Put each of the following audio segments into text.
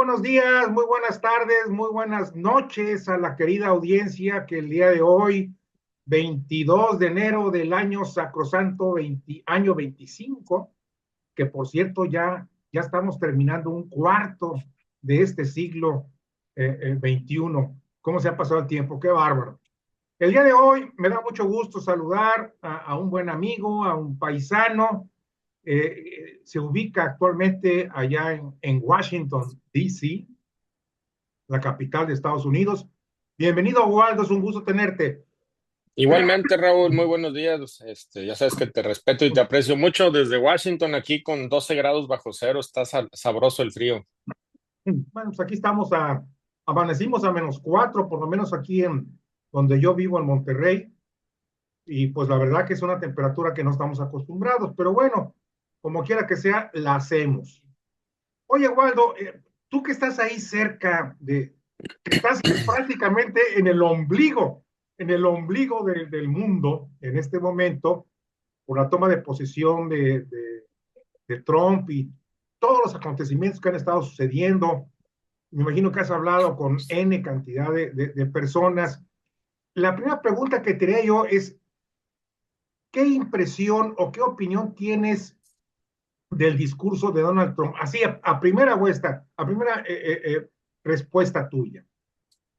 buenos días, muy buenas tardes, muy buenas noches a la querida audiencia que el día de hoy, 22 de enero del año sacrosanto, año 25, que por cierto ya estamos terminando un cuarto de este siglo 21. ¿Cómo se ha pasado el tiempo? Qué bárbaro. El día de hoy me da mucho gusto saludar a un buen amigo, a un paisano. Se ubica actualmente allá en Washington, D.C., la capital de Estados Unidos. Bienvenido, Waldo, es un gusto tenerte. Igualmente, Raúl, muy buenos días. Ya sabes que te respeto y te aprecio mucho desde Washington, aquí con 12 grados bajo cero, está sabroso el frío. Bueno, pues aquí estamos amanecimos a -4, por lo menos aquí en donde yo vivo en Monterrey, y pues la verdad que es una temperatura que no estamos acostumbrados, pero bueno, como quiera que sea, la hacemos. Oye, Waldo, tú que estás ahí cerca que estás prácticamente en el ombligo del mundo en este momento, por la toma de posesión de Trump y todos los acontecimientos que han estado sucediendo. Me imagino que has hablado con N cantidad de personas. La primera pregunta que te haría yo es, ¿qué impresión o qué opinión tienes del discurso de Donald Trump? Así, a primera vuesta, a primera respuesta tuya.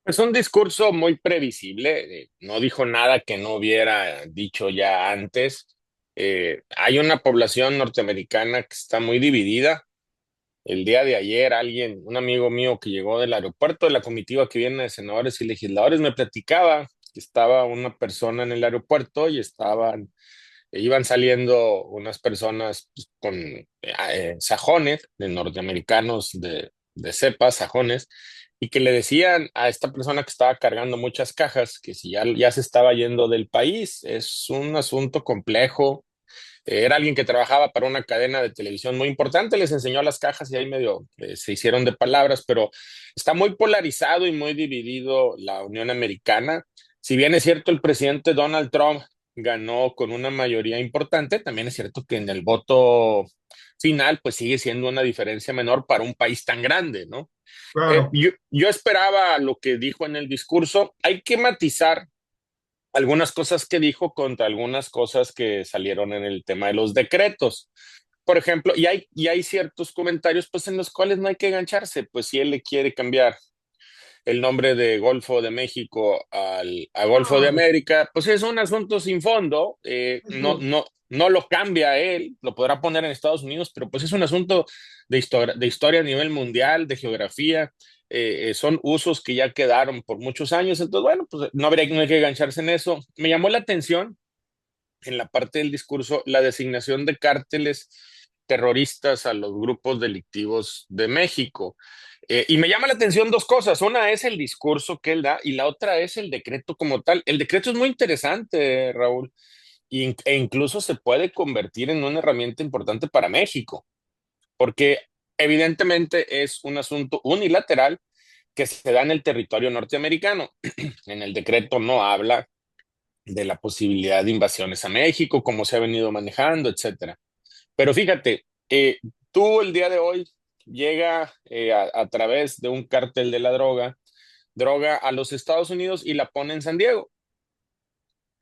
Es un discurso muy previsible, no dijo nada que no hubiera dicho ya antes. Hay una población norteamericana que está muy dividida. El día de ayer un amigo mío que llegó del aeropuerto de la comitiva que viene de senadores y legisladores, me platicaba que estaba una persona en el aeropuerto y iban saliendo unas personas pues, con sajones de norteamericanos de cepa, sajones, y que le decían a esta persona que estaba cargando muchas cajas que si ya se estaba yendo del país, es un asunto complejo. Era alguien que trabajaba para una cadena de televisión muy importante, les enseñó las cajas y ahí medio se hicieron de palabras, pero está muy polarizado y muy dividido la Unión Americana. Si bien es cierto, el presidente Donald Trump ganó con una mayoría importante, también es cierto que en el voto final, pues sigue siendo una diferencia menor para un país tan grande, ¿no? Claro, Yo esperaba lo que dijo en el discurso. Hay que matizar algunas cosas que dijo contra algunas cosas que salieron en el tema de los decretos. Por ejemplo, y hay ciertos comentarios pues en los cuales no hay que engancharse, pues si él le quiere cambiar el nombre de Golfo de México a Golfo de no, América, pues es un asunto sin fondo, no, eso, no, no lo cambia él, lo podrá poner en Estados Unidos, pero pues es un asunto de historia a nivel mundial, de geografía, son usos que ya quedaron por muchos años, entonces bueno, pues no hay que engancharse en eso. Me llamó la atención en la parte del discurso la designación de cárteles terroristas a los grupos delictivos de México. Y me llama la atención dos cosas. Una es el discurso que él da y la otra es el decreto como tal. El decreto es muy interesante, Raúl, e incluso se puede convertir en una herramienta importante para México, porque evidentemente es un asunto unilateral que se da en el territorio norteamericano. En el decreto no habla de la posibilidad de invasiones a México, cómo se ha venido manejando, etcétera. Pero fíjate, tú el día de hoy llega a través de un cártel de la droga a los Estados Unidos y la pone en San Diego.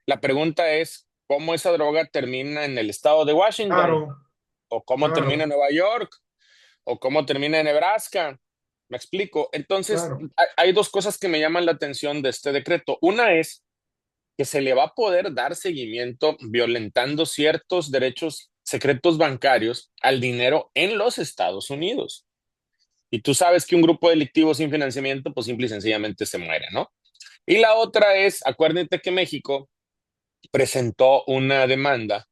La pregunta es, ¿cómo esa droga termina en el estado de Washington? claro, ¿O cómo termina claro, en Nueva York? ¿O cómo termina en Nebraska? Me explico. Entonces, claro. hay dos cosas que me llaman la atención de este decreto. Una es que se le va a poder dar seguimiento violentando ciertos derechos secretos bancarios al dinero en los Estados Unidos. Y tú sabes que un grupo delictivo sin financiamiento, pues simple y sencillamente se muere, ¿no? Y la otra es, acuérdate que México presentó una demanda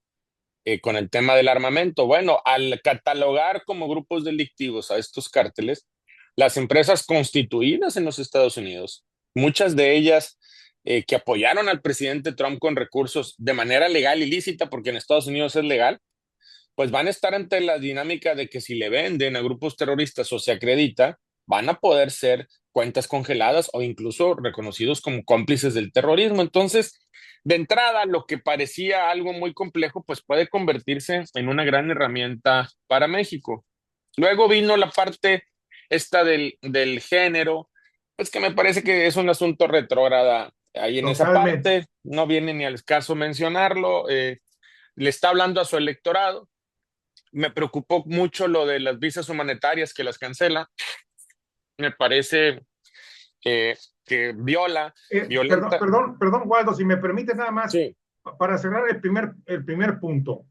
con el tema del armamento. Bueno, al catalogar como grupos delictivos a estos cárteles, las empresas constituidas en los Estados Unidos, muchas de ellas que apoyaron al presidente Trump con recursos de manera legal y lícita, porque en Estados Unidos es legal, pues van a estar ante la dinámica de que si le venden a grupos terroristas o se acredita, van a poder ser cuentas congeladas o incluso reconocidos como cómplices del terrorismo. Entonces, de entrada, lo que parecía algo muy complejo, pues puede convertirse en una gran herramienta para México. Luego vino la parte esta del género, pues que me parece que es un asunto retrógrada ahí en esa Totalmente. parte, no viene ni al caso mencionarlo, le está hablando a su electorado. Me preocupó mucho lo de las visas humanitarias que las cancela, me parece que, que Perdón, violenta, perdón, perdón, Waldo, si me permite nada más, sí, para cerrar el primer punto.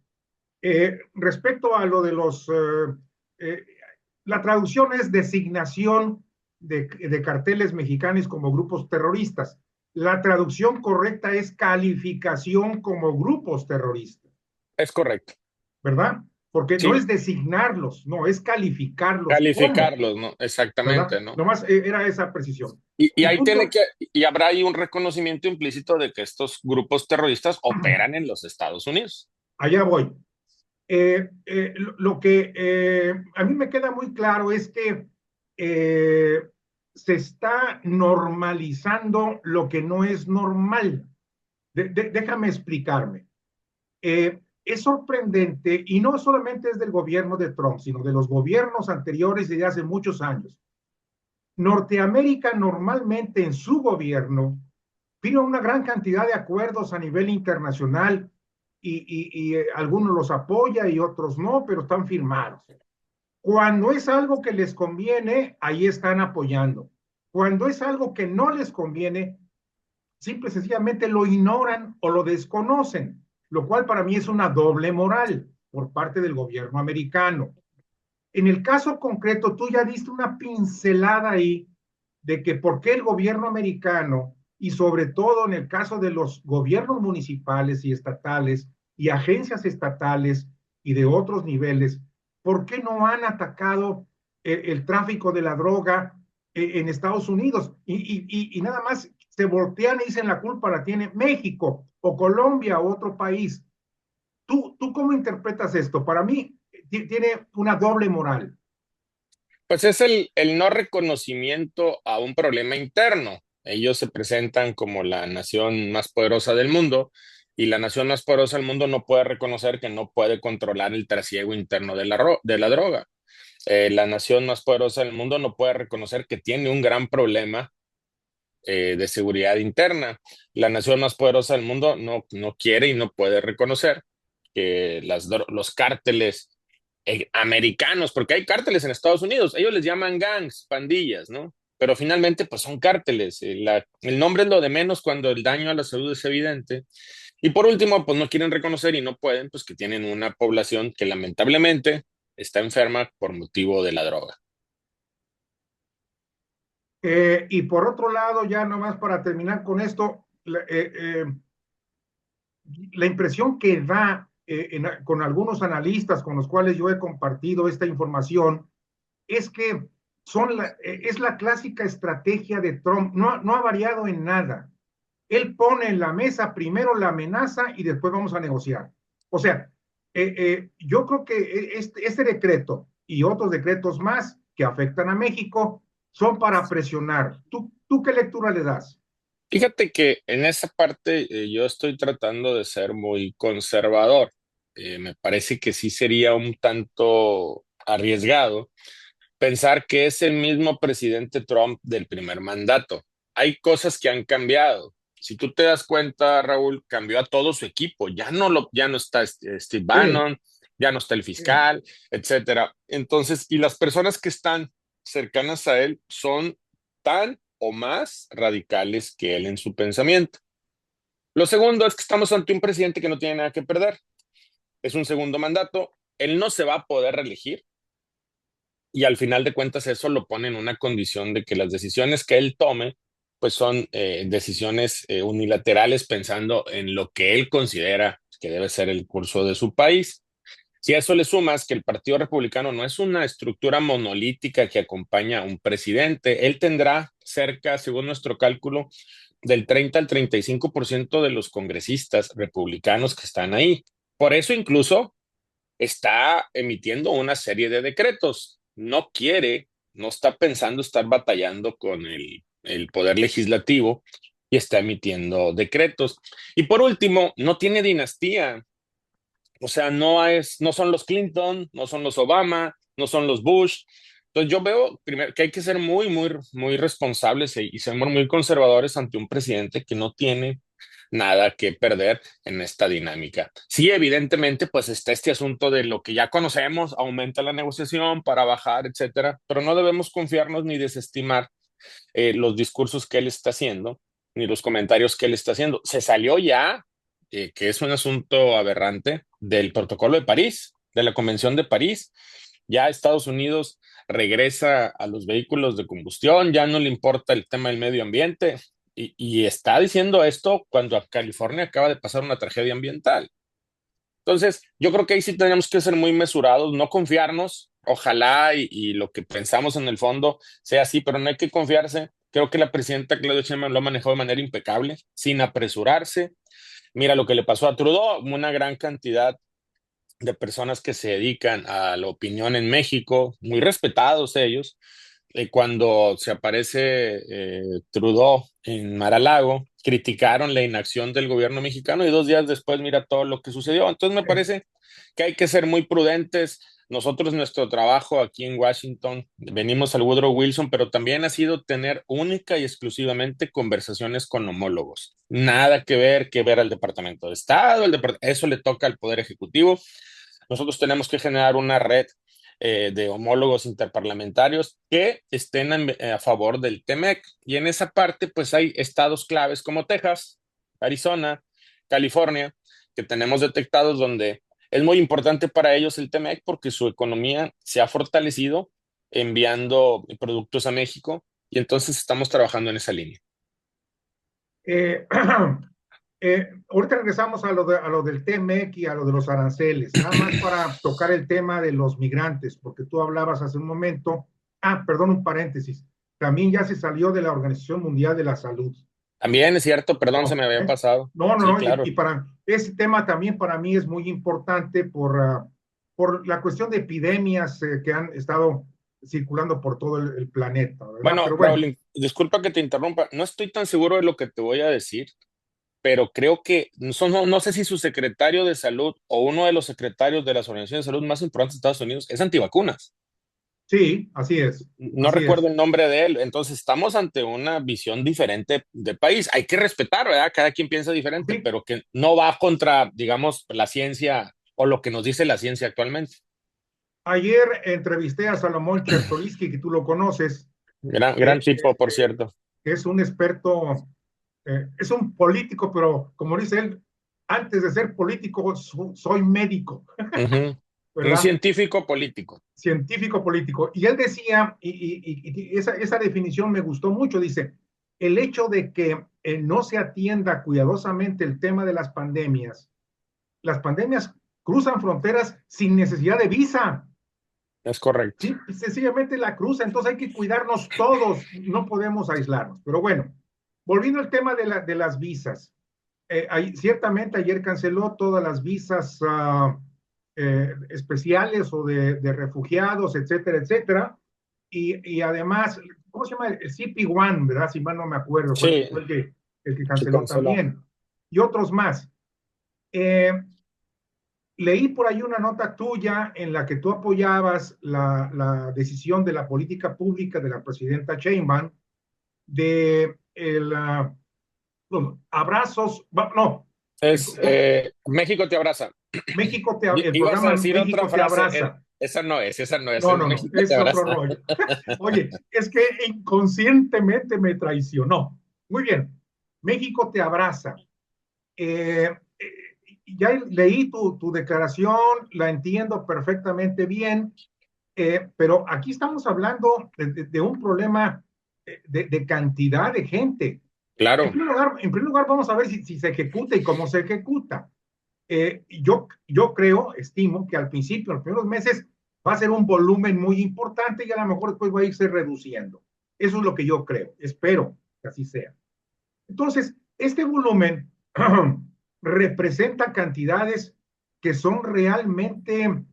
Respecto a lo de eh, la traducción es designación de carteles mexicanos como grupos terroristas. La traducción correcta es calificación como grupos terroristas, es correcto. ¿verdad? Porque no Sí, es designarlos, no, es calificarlos como, calificarlos, ¿no? ¿verdad? Exactamente, ¿no? Nomás era esa precisión. Y El ahí tiene punto, que, y habrá ahí un reconocimiento implícito de que estos grupos terroristas operan en los Estados Unidos. allá voy. Lo que a mí me queda muy claro es que eh, se está normalizando lo que no es normal. Déjame explicarme. Es sorprendente, y no solamente es del gobierno de Trump, sino de los gobiernos anteriores de hace muchos años. Norteamérica normalmente en su gobierno firma una gran cantidad de acuerdos a nivel internacional y algunos los apoya y otros no, pero están firmados. Cuando es algo que les conviene, ahí están apoyando. Cuando es algo que no les conviene, simple y sencillamente lo ignoran o lo desconocen, lo cual para mí es una doble moral por parte del gobierno americano. En el caso concreto, tú ya diste una pincelada ahí de que por qué el gobierno americano y sobre todo en el caso de los gobiernos municipales y estatales y agencias estatales y de otros niveles, ¿por qué no han atacado el tráfico de la droga en Estados Unidos? Y nada más se voltean y dicen la culpa la tiene México o Colombia o otro país. ¿Tú cómo interpretas esto? Para mí tiene una doble moral. Pues es el no reconocimiento a un problema interno. Ellos se presentan como la nación más poderosa del mundo y la nación más poderosa del mundo no puede reconocer que no puede controlar el trasiego interno de la droga. La nación más poderosa del mundo no puede reconocer que tiene un gran problema de seguridad interna. La nación más poderosa del mundo no quiere y no puede reconocer que los cárteles americanos, porque hay cárteles en Estados Unidos, ellos les llaman gangs, pandillas, ¿no? Pero finalmente, pues son cárteles. El nombre es lo de menos cuando el daño a la salud es evidente. Y por último, pues no quieren reconocer y no pueden, pues que tienen una población que lamentablemente está enferma por motivo de la droga. Y por otro lado, ya nomás para terminar con esto, la impresión que da con algunos analistas con los cuales yo he compartido esta información es que es la clásica estrategia de Trump, no ha variado en nada. Él pone en la mesa primero la amenaza y después vamos a negociar. O sea, yo creo que este decreto y otros decretos más que afectan a México son para presionar. ¿Tú qué lectura le das? Fíjate que en esa parte yo estoy tratando de ser muy conservador. Me parece que sí sería un tanto arriesgado pensar que es el mismo presidente Trump del primer mandato. Hay cosas que han cambiado. Si tú te das cuenta, Raúl, cambió a todo su equipo. Ya no está Steve Sí, Bannon, ya no está el sí. fiscal, etcétera. Entonces, y las personas que están cercanas a él son tan o más radicales que él en su pensamiento. Lo segundo es que estamos ante un presidente que no tiene nada que perder. Es un segundo mandato. Él no se va a poder reelegir y al final de cuentas eso lo pone en una condición de que las decisiones que él tome pues son decisiones unilaterales pensando en lo que él considera que debe ser el curso de su país. Si a eso le sumas que el Partido Republicano no es una estructura monolítica que acompaña a un presidente, él tendrá cerca, según nuestro cálculo, del 30 al 35% de los congresistas republicanos que están ahí. Por eso incluso está emitiendo una serie de decretos. No quiere, no está pensando estar batallando con el poder legislativo y está emitiendo decretos. Y por último, no tiene dinastía. O sea, no son los Clinton, no son los Obama, no son los Bush. Entonces yo veo primero que hay que ser muy responsables y ser muy conservadores ante un presidente que no tiene nada que perder en esta dinámica. Sí, evidentemente, pues está este asunto de lo que ya conocemos, aumenta la negociación para bajar, etcétera, pero no debemos confiarnos ni desestimar los discursos que él está haciendo, ni los comentarios que él está haciendo. Se salió ya, que es un asunto aberrante, del protocolo de París, de la Convención de París. Ya Estados Unidos regresa a los vehículos de combustión, ya no le importa el tema del medio ambiente y está diciendo esto cuando a California acaba de pasar una tragedia ambiental. Entonces, yo creo que ahí sí tenemos que ser muy mesurados, no confiarnos, ojalá y lo que pensamos en el fondo sea así, pero no hay que confiarse. Creo que la presidenta Claudia Sheinbaum lo ha manejado de manera impecable, sin apresurarse. Mira lo que le pasó a Trudeau, una gran cantidad de personas que se dedican a la opinión en México, muy respetados ellos. Cuando se aparece Trudeau en Mar-a-Lago, criticaron la inacción del gobierno mexicano y 2 días después mira todo lo que sucedió. Entonces me parece que hay que ser muy prudentes. Nosotros, nuestro trabajo aquí en Washington, venimos al Woodrow Wilson, pero también ha sido tener única y exclusivamente conversaciones con homólogos. Nada que ver al Departamento de Estado, eso le toca al Poder Ejecutivo. Nosotros tenemos que generar una red de homólogos interparlamentarios que estén a favor del TEMEC. Y en esa parte, pues hay estados claves como Texas, Arizona, California, que tenemos detectados donde es muy importante para ellos el TEMEC porque su economía se ha fortalecido enviando productos a México y entonces estamos trabajando en esa línea. Eh, ahorita regresamos a lo del TMEC y a lo de los aranceles, nada más para tocar el tema de los migrantes, porque tú hablabas hace un momento, perdón, un paréntesis, también ya se salió de la Organización Mundial de la Salud. También es cierto, perdón, se me había ¿Eh? pasado. No, no, Sí, no, claro. y para ese tema también para mí es muy importante por la cuestión de epidemias que han estado circulando por todo el planeta, ¿verdad? Bueno, Pero bueno, Raúl, disculpa que te interrumpa. No estoy tan seguro de lo que te voy a decir, pero creo que no sé si su secretario de salud o uno de los secretarios de las organizaciones de salud más importantes de Estados Unidos es antivacunas. sí, así es, No así recuerdo es. el nombre de él. Entonces, estamos ante una visión diferente de país. Hay que respetar, ¿verdad? Cada quien piensa diferente, Sí, pero que no va contra, digamos, la ciencia o lo que nos dice la ciencia actualmente. ayer entrevisté a Salomón Chertoriski, que tú lo conoces, Gran eh, tipo, por cierto. que es un experto, es un político, pero como dice él, antes de ser político, soy médico, Ujú. Un ¿verdad? científico político. Científico político. Y él decía, y esa definición me gustó mucho, dice, el hecho de que no se atienda cuidadosamente el tema de las pandemias cruzan fronteras sin necesidad de visa. Es correcto. Sí, sencillamente la cruza, entonces hay que cuidarnos todos, no podemos aislarnos. Pero bueno, volviendo al tema de las visas, ciertamente ayer canceló todas las visas especiales o de refugiados, etcétera, etcétera. Y además, ¿cómo se llama? El CP1, ¿verdad? Si mal no me acuerdo, Sí, fue el que se canceló canceló. también. Y otros más. Eh, Leí por ahí una nota tuya en la que tú apoyabas la decisión de la política pública de la presidenta Sheinbaum de los abrazos, no, Es México te abraza. El Ibas a programa decir otra México te frase. abraza. Esa no es, No, es no, no, México te es otro abraza. rollo. Oye, es que inconscientemente me traicionó. Muy bien, México te abraza. Ya leí tu declaración, la entiendo perfectamente bien, pero aquí estamos hablando de un problema de cantidad de gente. Claro, En primer lugar vamos a ver si se ejecuta y cómo se ejecuta. Yo creo, estimo que al principio, en los primeros meses, va a ser un volumen muy importante y a lo mejor después va a irse reduciendo. Eso es lo que yo creo, espero que así sea. Entonces, este volumen representa cantidades que son realmente,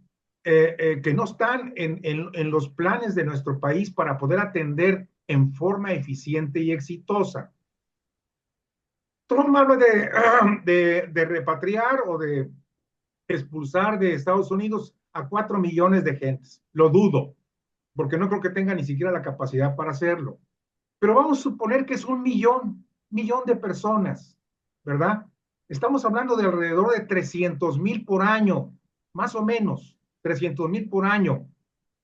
que no están en los planes de nuestro país para poder atender en forma eficiente y exitosa. Trump habla de repatriar o de expulsar de Estados Unidos a 4 millones de gentes. Lo dudo, porque no creo que tenga ni siquiera la capacidad para hacerlo. Pero vamos a suponer que es un millón de personas, ¿verdad? Estamos hablando de alrededor de 300,000 por año, más o menos, 300,000 por año.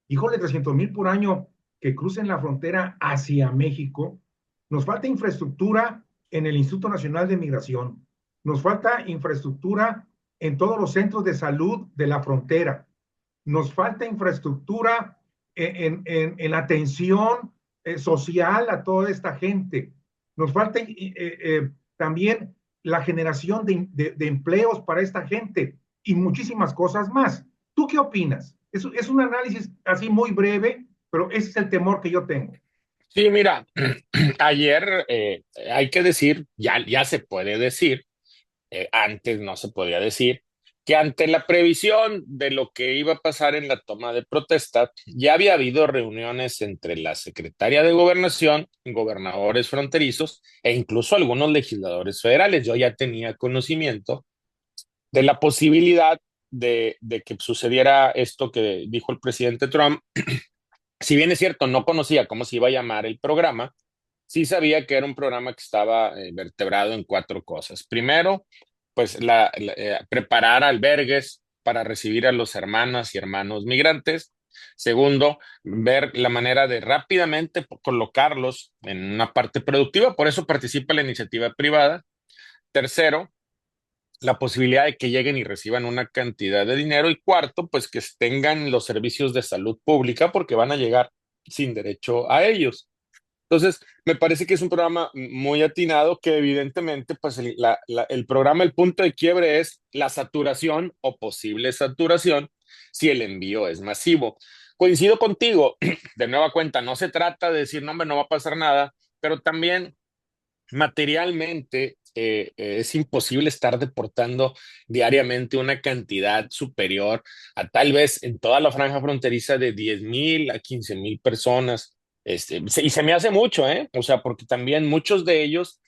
Híjole, 300,000 por año que crucen la frontera hacia México. Nos falta infraestructura en el Instituto Nacional de Migración. Nos falta infraestructura en todos los centros de salud de la frontera. Nos falta infraestructura en atención social a toda esta gente. Nos falta también la generación de empleos para esta gente y muchísimas cosas más. ¿Tú qué opinas? Es un análisis así muy breve, pero ese es el temor que yo tengo. Sí, mira, ayer hay que decir, ya se puede decir, antes no se podía decir, que ante la previsión de lo que iba a pasar en la toma de protesta, ya había habido reuniones entre la secretaria de Gobernación, gobernadores fronterizos e incluso algunos legisladores federales. Yo ya tenía conocimiento de la posibilidad de que sucediera esto que dijo el presidente Trump. Si bien es cierto, no conocía cómo se iba a llamar el programa, sí sabía que era un programa que estaba vertebrado en cuatro cosas. Primero, pues preparar albergues para recibir a los hermanas y hermanos migrantes. Segundo, ver la manera de rápidamente colocarlos en una parte productiva, por eso participa la iniciativa privada. Tercero, la posibilidad de que lleguen y reciban una cantidad de dinero. Y cuarto, pues que tengan los servicios de salud pública porque van a llegar sin derecho a ellos. Entonces, me parece que es un programa muy atinado que evidentemente, pues el programa, el punto de quiebre es la saturación o posible saturación si el envío es masivo. Coincido contigo, de nueva cuenta, no se trata de decir, no, hombre, no va a pasar nada, pero también materialmente es imposible estar deportando diariamente una cantidad superior a tal vez en toda la franja fronteriza de 10,000 a 15,000 personas. Y se me hace mucho, ¿eh? O sea, porque también muchos de ellos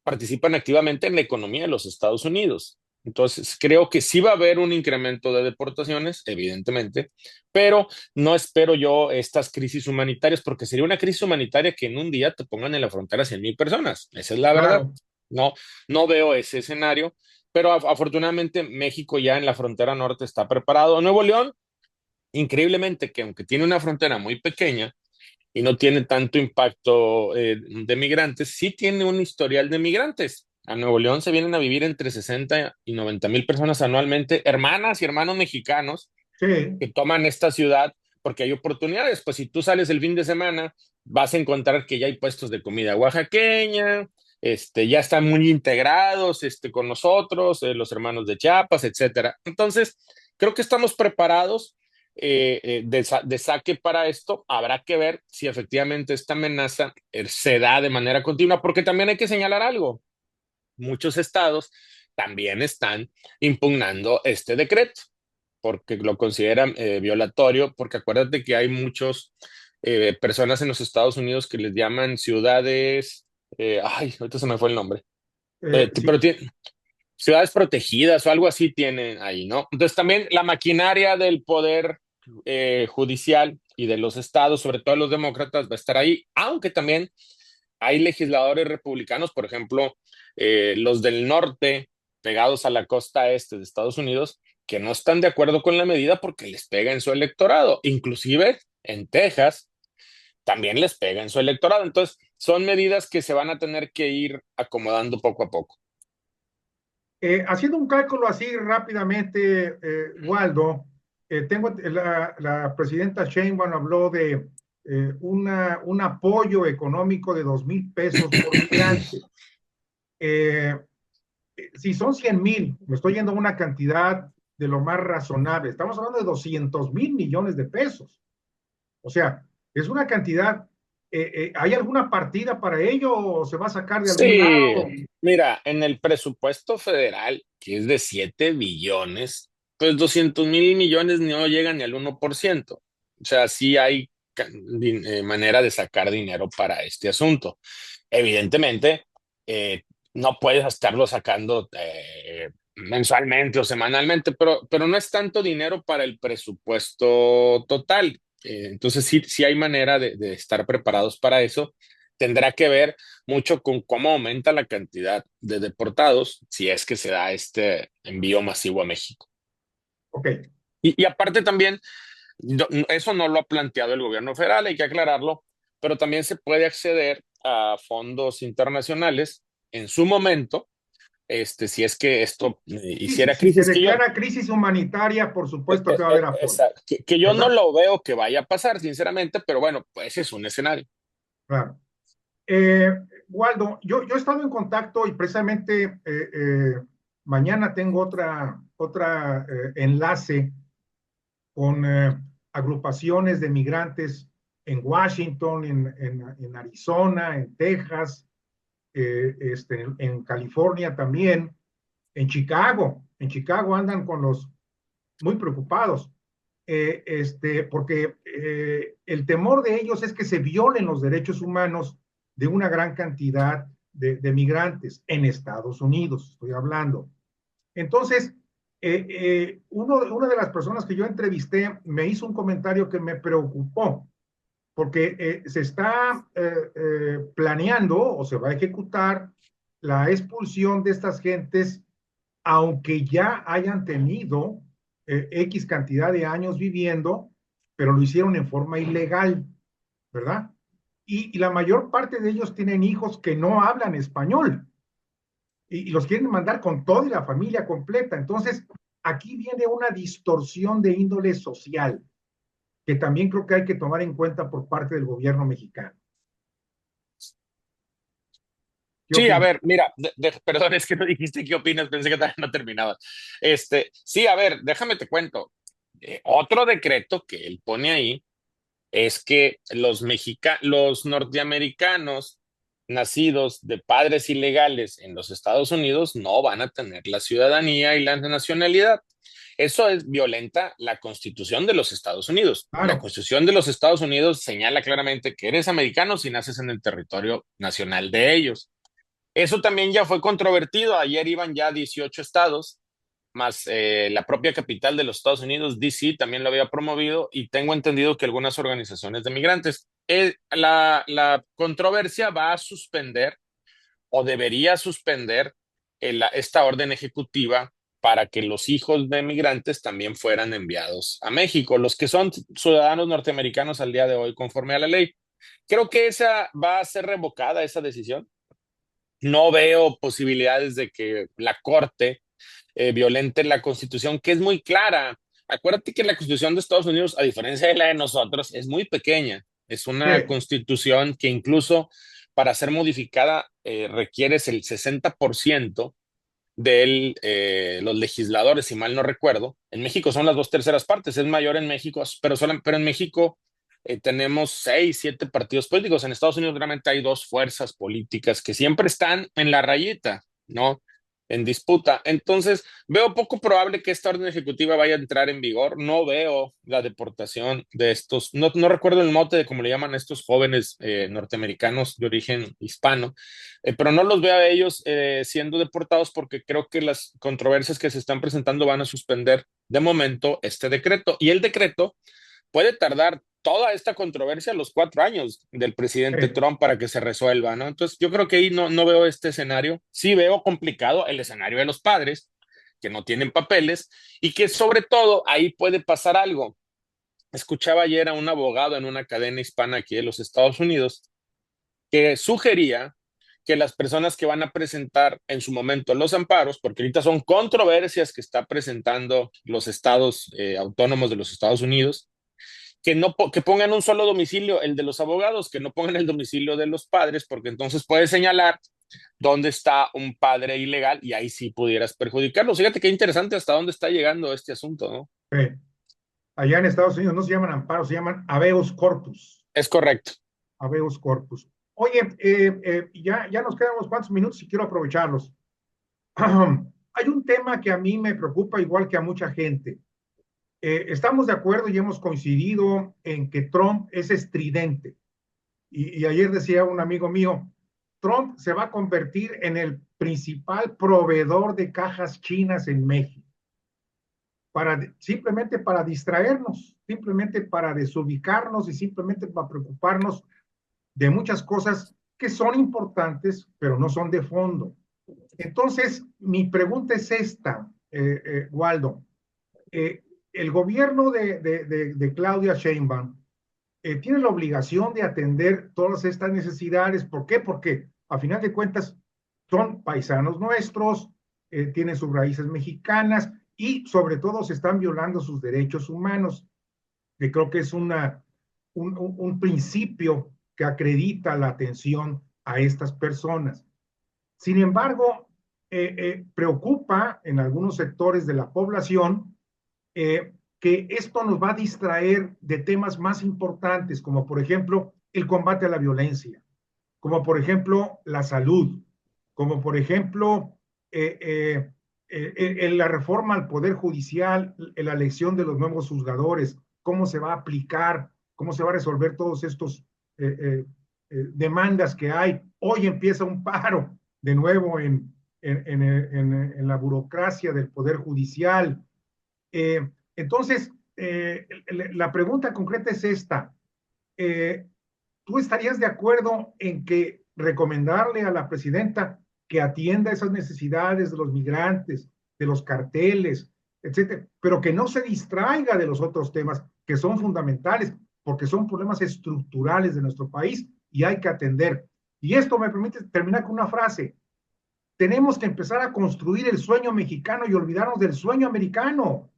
participan activamente en la economía de los Estados Unidos. Entonces, creo que sí va a haber un incremento de deportaciones, evidentemente, pero no espero yo estas crisis humanitarias, porque sería una crisis humanitaria que en un día te pongan en la frontera 100,000 personas. Esa es la verdad. Claro. No, no veo ese escenario, pero afortunadamente México ya en la frontera norte está preparado. Nuevo León, increíblemente, que aunque tiene una frontera muy pequeña, y no tiene tanto impacto de migrantes, sí tiene un historial de migrantes. A Nuevo León se vienen a vivir entre 60 y 90,000 personas anualmente, hermanas y hermanos mexicanos Sí. que toman esta ciudad porque hay oportunidades. Pues si tú sales el fin de semana, vas a encontrar que ya hay puestos de comida oaxaqueña, ya están muy integrados con nosotros, los hermanos de Chiapas, etcétera. Entonces, creo que estamos preparados de saque para esto. Habrá que ver si efectivamente esta amenaza se da de manera continua, porque también hay que señalar algo. Muchos estados también están impugnando este decreto porque lo consideran violatorio, porque acuérdate que hay muchas personas en los Estados Unidos que les llaman ciudades, ay, ahorita se me fue el nombre, Sí. pero ciudades protegidas o algo así tienen ahí, ¿no? Entonces también la maquinaria del poder judicial y de los estados, sobre todo los demócratas, va a estar ahí, aunque también hay legisladores republicanos, por ejemplo, los del norte, pegados a la costa este de Estados Unidos, que no están de acuerdo con la medida porque les pega en su electorado. Inclusive en Texas también les pega en su electorado. Entonces, son medidas que se van a tener que ir acomodando poco a poco. Haciendo un cálculo así rápidamente, Waldo, la presidenta Sheinbaum habló de un apoyo económico de 2,000 pesos por migrante. Eh, si son 100,000, me estoy yendo a una cantidad de lo más razonable. Estamos hablando de 200,000 millones de pesos. O sea, es una cantidad. ¿Hay alguna partida para ello o se va a sacar de algún Sí, lado? mira, en el presupuesto federal, que es de 7 billones, pues 200,000 millones no llegan ni al 1%. O sea, sí hay manera de sacar dinero para este asunto. Evidentemente, no puedes estarlo sacando mensualmente o semanalmente, pero no es tanto dinero para el presupuesto total. Entonces sí hay manera de estar preparados para eso. Tendrá que ver mucho con cómo aumenta la cantidad de deportados si es que se da este envío masivo a México. Ok, Y aparte también, eso no lo ha planteado el gobierno federal, hay que aclararlo, pero también se puede acceder a fondos internacionales en su momento, si es que esto sí, sí, hiciera si se crisis, que yo, declara crisis humanitaria, por supuesto que va a haber apoyo, que yo no ¿verdad? lo veo que vaya a pasar, sinceramente, pero bueno, pues es un escenario. Claro. Eh, Waldo, yo he estado en contacto y precisamente mañana tengo otra enlace con agrupaciones de migrantes en Washington, en Arizona, en Texas, en California también, en Chicago. En Chicago andan con los muy preocupados, porque el temor de ellos es que se violen los derechos humanos de una gran cantidad de migrantes en Estados Unidos, estoy hablando. Entonces, una de las personas que yo entrevisté me hizo un comentario que me preocupó, porque se está planeando o se va a ejecutar la expulsión de estas gentes, aunque ya hayan tenido X cantidad de años viviendo, pero lo hicieron en forma ilegal, ¿verdad? Y la mayor parte de ellos tienen hijos que no hablan español y los quieren mandar con toda la familia completa. Entonces, aquí viene una distorsión de índole social que también creo que hay que tomar en cuenta por parte del gobierno mexicano. ¿Qué Sí, a opinas? ver, mira, perdón, es que no dijiste qué opinas, pensé que todavía no terminabas. Sí, a ver, déjame te cuento. Otro decreto que él pone ahí es que los norteamericanos nacidos de padres ilegales en los Estados Unidos no van a tener la ciudadanía y la nacionalidad. Eso es violenta la Constitución de los Estados Unidos. La Claro, Constitución de los Estados Unidos señala claramente que eres americano si naces en el territorio nacional de ellos. Eso también ya fue controvertido. Ayer iban ya 18 estados, más la propia capital de los Estados Unidos, DC, también lo había promovido y tengo entendido que algunas organizaciones de migrantes. La controversia va a suspender o debería suspender esta orden ejecutiva para que los hijos de migrantes también fueran enviados a México, los que son ciudadanos norteamericanos al día de hoy conforme a la ley. Creo que esa va a ser revocada, esa decisión. No veo posibilidades de que la Corte violente la Constitución, que es muy clara. Acuérdate que la Constitución de Estados Unidos, a diferencia de la de nosotros, es muy pequeña. Es una sí, constitución que incluso para ser modificada requieres el 60% de los legisladores, si mal no recuerdo. En México son las dos terceras partes, es mayor en México, pero en México tenemos 6, 7 partidos políticos. En Estados Unidos realmente hay dos fuerzas políticas que siempre están en la rayita, ¿no? En disputa. Entonces, veo poco probable que esta orden ejecutiva vaya a entrar en vigor. No veo la deportación de estos, no recuerdo el mote de cómo le llaman a estos jóvenes norteamericanos de origen hispano, pero no los veo a ellos siendo deportados porque creo que las controversias que se están presentando van a suspender de momento este decreto. Y el decreto puede tardar toda esta controversia los 4 años del presidente sí. Trump para que se resuelva, ¿no? Entonces yo creo que ahí no veo este escenario. Sí veo complicado el escenario de los padres que no tienen papeles y que sobre todo ahí puede pasar algo. Escuchaba ayer a un abogado en una cadena hispana aquí de los Estados Unidos que sugería que las personas que van a presentar en su momento los amparos, porque ahorita son controversias que está presentando los estados autónomos de los Estados Unidos, que pongan un solo domicilio, el de los abogados, que no pongan el domicilio de los padres, porque entonces puede señalar dónde está un padre ilegal y ahí sí pudieras perjudicarlo. Fíjate qué interesante hasta dónde está llegando este asunto, ¿no? Sí. Allá en Estados Unidos no se llaman amparos, se llaman habeas corpus. Es correcto. Habeas corpus. Oye, ya nos quedan unos cuantos minutos y quiero aprovecharlos. Hay un tema que a mí me preocupa igual que a mucha gente. Estamos de acuerdo y hemos coincidido en que Trump es estridente. Y ayer decía un amigo mío, Trump se va a convertir en el principal proveedor de cajas chinas en México. simplemente para distraernos, simplemente para desubicarnos y simplemente para preocuparnos de muchas cosas que son importantes, pero no son de fondo. Entonces, mi pregunta es esta, Waldo. El gobierno de Claudia Sheinbaum tiene la obligación de atender todas estas necesidades. ¿Por qué? Porque a final de cuentas son paisanos nuestros, tienen sus raíces mexicanas y sobre todo se están violando sus derechos humanos, que creo que es un principio que acredita la atención a estas personas. Sin embargo, preocupa en algunos sectores de la población que esto nos va a distraer de temas más importantes, como por ejemplo el combate a la violencia, como por ejemplo la salud, como por ejemplo la reforma al Poder Judicial, la elección de los nuevos juzgadores, cómo se va a aplicar, cómo se va a resolver todos estos demandas que hay. Hoy empieza un paro de nuevo en la burocracia del Poder Judicial. Entonces, la pregunta concreta es esta. Eh, ¿Tú estarías de acuerdo en que recomendarle a la presidenta que atienda esas necesidades de los migrantes, de los carteles, etcétera, pero que no se distraiga de los otros temas que son fundamentales, porque son problemas estructurales de nuestro país y hay que atender? Y esto me permite terminar con una frase. Tenemos que empezar a construir el sueño mexicano y olvidarnos del sueño americano.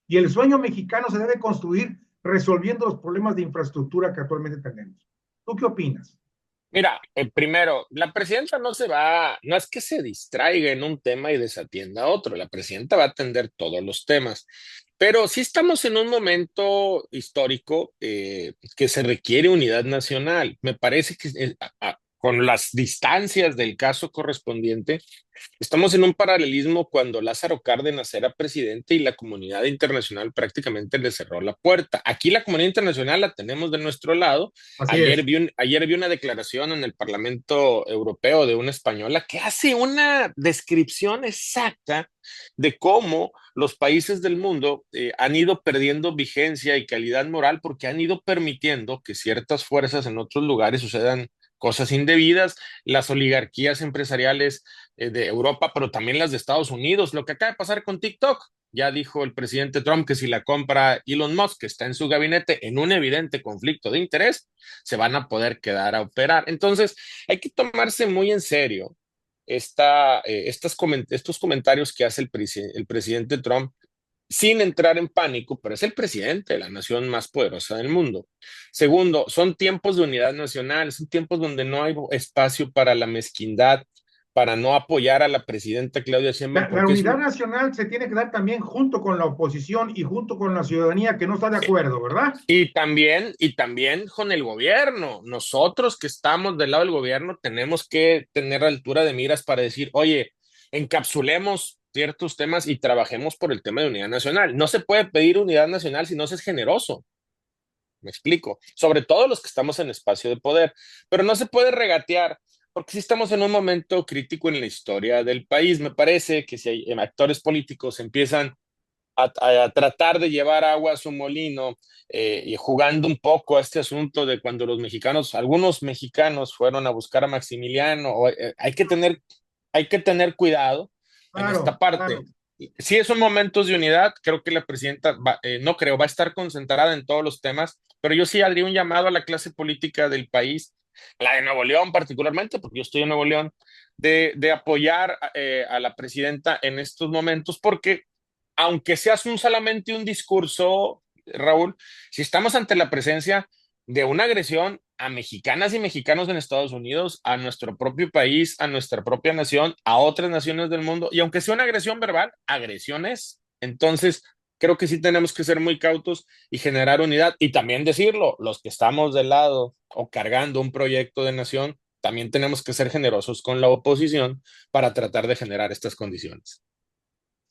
Y el sueño mexicano se debe construir resolviendo los problemas de infraestructura que actualmente tenemos. ¿Tú qué opinas? Mira, primero, la presidenta no es que se distraiga en un tema y desatienda a otro, la presidenta va a atender todos los temas, pero sí estamos en un momento histórico que se requiere unidad nacional. Me parece que con las distancias del caso correspondiente, estamos en un paralelismo cuando Lázaro Cárdenas era presidente y la comunidad internacional prácticamente le cerró la puerta. Aquí la comunidad internacional la tenemos de nuestro lado. Así es. Ayer vi una declaración en el Parlamento Europeo de una española que hace una descripción exacta de cómo los países del mundo han ido perdiendo vigencia y calidad moral porque han ido permitiendo que ciertas fuerzas en otros lugares sucedan cosas indebidas. Las oligarquías empresariales de Europa, pero también las de Estados Unidos. Lo que acaba de pasar con TikTok, ya dijo el presidente Trump que si la compra Elon Musk, que está en su gabinete en un evidente conflicto de interés, se van a poder quedar a operar. Entonces, hay que tomarse muy en serio estos comentarios que hace el presidente Trump sin entrar en pánico, pero es el presidente de la nación más poderosa del mundo. Segundo, son tiempos de unidad nacional, son tiempos donde no hay espacio para la mezquindad, para no apoyar a la presidenta Claudia Sheinbaum, La porque es unidad nacional se tiene que dar también junto con la oposición y junto con la ciudadanía que no está de acuerdo, ¿verdad? y también con el gobierno. Nosotros que estamos del lado del gobierno tenemos que tener altura de miras para decir, oye, encapsulemos ciertos temas y trabajemos por el tema de unidad nacional. No se puede pedir unidad nacional si no se es generoso. Me explico, sobre todo los que estamos en espacio de poder, pero no se puede regatear porque si estamos en un momento crítico en la historia del país. Me parece que si hay actores políticos empiezan a tratar de llevar agua a su molino y jugando un poco a este asunto de cuando los mexicanos, algunos mexicanos fueron a buscar a Maximiliano, hay que tener cuidado en esta Claro, parte. claro. Si es un momentos de unidad, creo que la presidenta, no creo, va a estar concentrada en todos los temas, pero yo sí haría un llamado a la clase política del país, la de Nuevo León particularmente, porque yo estoy en Nuevo León, de apoyar a la presidenta en estos momentos, porque aunque seas solamente un discurso, Raúl, si estamos ante la presencia de una agresión a mexicanas y mexicanos en Estados Unidos, a nuestro propio país, a nuestra propia nación, a otras naciones del mundo, y aunque sea una agresión verbal, agresiones, entonces creo que sí tenemos que ser muy cautos y generar unidad y también decirlo, los que estamos del lado o cargando un proyecto de nación, también tenemos que ser generosos con la oposición para tratar de generar estas condiciones.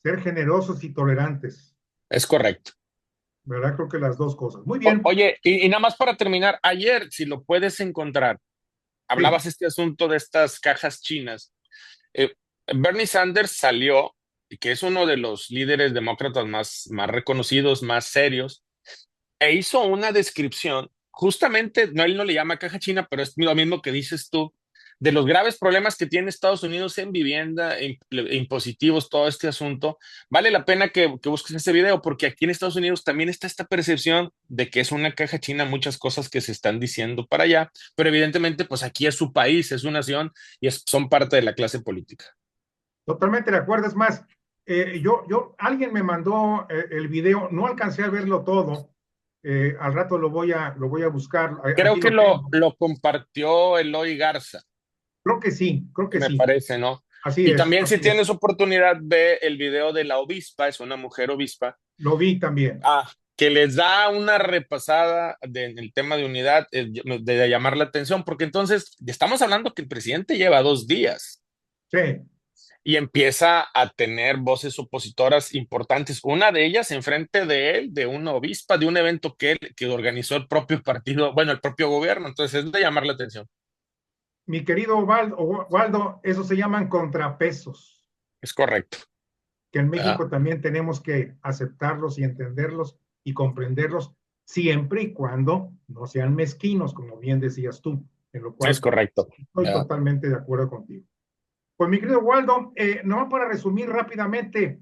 Ser generosos y tolerantes, Es correcto. ¿verdad? Creo que las dos cosas. Muy bien. Oye, y nada más para terminar, ayer, si lo puedes encontrar, Sí, hablabas este asunto de estas cajas chinas. Eh, Bernie Sanders salió que es uno de los líderes demócratas más reconocidos, más serios, e hizo una descripción, justamente, no, él no le llama caja china, pero es lo mismo que dices tú, de los graves problemas que tiene Estados Unidos en vivienda, impositivos, todo este asunto. Vale la pena que busques ese video, porque aquí en Estados Unidos también está esta percepción de que es una caja china, muchas cosas que se están diciendo para allá, pero evidentemente, pues aquí es su país, es su nación y son parte de la clase política. Totalmente de acuerdo. Es más, alguien me mandó el video, no alcancé a verlo todo. Al rato lo voy a buscar. Creo Aquí que lo tengo. lo compartió Eloy Garza, Creo que me sí. parece, ¿no? Así Y es, también si así es. tienes oportunidad, ve el video de la obispa, es una mujer obispa, Lo vi también. que les da una repasada en el tema de unidad, de llamar la atención, porque entonces estamos hablando que el presidente lleva 2 días Sí, y empieza a tener voces opositoras importantes, una de ellas enfrente de él, de una obispa, de un evento que organizó el propio partido, bueno, el propio gobierno, entonces es de llamar la atención. mi querido Waldo, eso se llaman contrapesos, Es correcto. que en Ah, México también tenemos que aceptarlos y entenderlos y comprenderlos, siempre y cuando no sean mezquinos, como bien decías tú, en lo es cual correcto. estoy Ah. totalmente de acuerdo contigo. Pues mi querido Waldo, nomás para resumir rápidamente,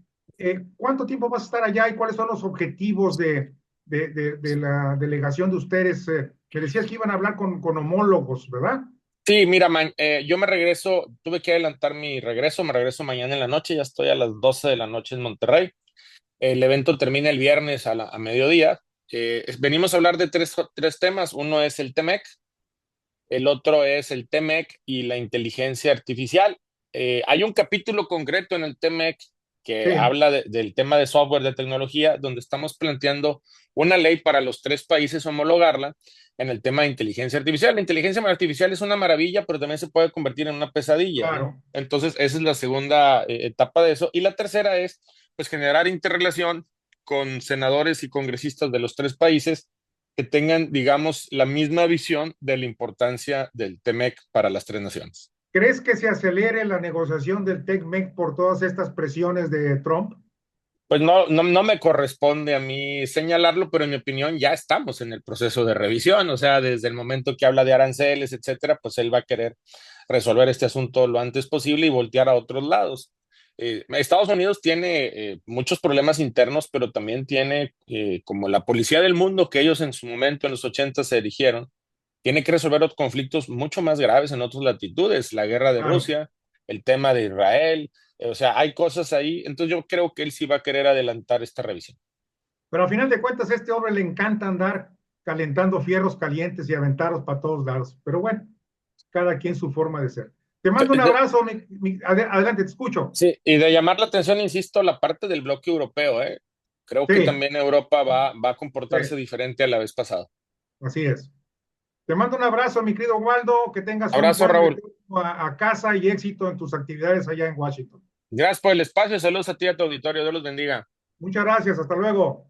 ¿cuánto tiempo vas a estar allá y cuáles son los objetivos de la delegación de ustedes? Me decías que iban a hablar con homólogos, ¿verdad? Sí, mira, yo me regreso, tuve que adelantar mi regreso, me regreso mañana en la noche, ya estoy a las 12 de la noche en Monterrey. El evento termina el viernes a mediodía. Venimos a hablar de tres temas. Uno es el TEMEC, el otro es el TEMEC y la inteligencia artificial. Hay un capítulo concreto en el TEMEC que Sí, habla del tema de software, de tecnología, donde estamos planteando una ley para los 3 países homologarla en el tema de inteligencia artificial. La inteligencia artificial es una maravilla, pero también se puede convertir en una pesadilla, ¿no? claro. Entonces, esa es la segunda etapa de eso. Y la tercera es, pues, generar interrelación con senadores y congresistas de los 3 países que tengan, digamos, la misma visión de la importancia del TEMEC para las 3 naciones. ¿Crees que se acelere la negociación del TEC-MEC por todas estas presiones de Trump? Pues no me corresponde a mí señalarlo, pero en mi opinión ya estamos en el proceso de revisión, o sea, desde el momento que habla de aranceles, etcétera, pues él va a querer resolver este asunto lo antes posible y voltear a otros lados. Estados Unidos tiene muchos problemas internos, pero también tiene, como la policía del mundo que ellos en su momento, en los 80 se erigieron, tiene que resolver otros conflictos mucho más graves en otras latitudes, la guerra de Claro. Rusia, el tema de Israel, o sea, hay cosas ahí, entonces yo creo que él sí va a querer adelantar esta revisión. Pero al final de cuentas, a este hombre le encanta andar calentando fierros calientes y aventarlos para todos lados. Pero bueno, cada quien su forma de ser. Te mando un abrazo. Adelante, te escucho. Sí, y de llamar la atención, insisto, la parte del bloque europeo, ¿eh? Creo que Sí, también Europa va a sí, comportarse diferente a la vez pasada. así es. Te mando un abrazo, mi querido Waldo, que tengas un Abrazo, buen Raúl. regreso a casa y éxito en tus actividades allá en Washington. Gracias por el espacio, saludos a ti y a tu auditorio, Dios los bendiga. Muchas gracias, hasta luego.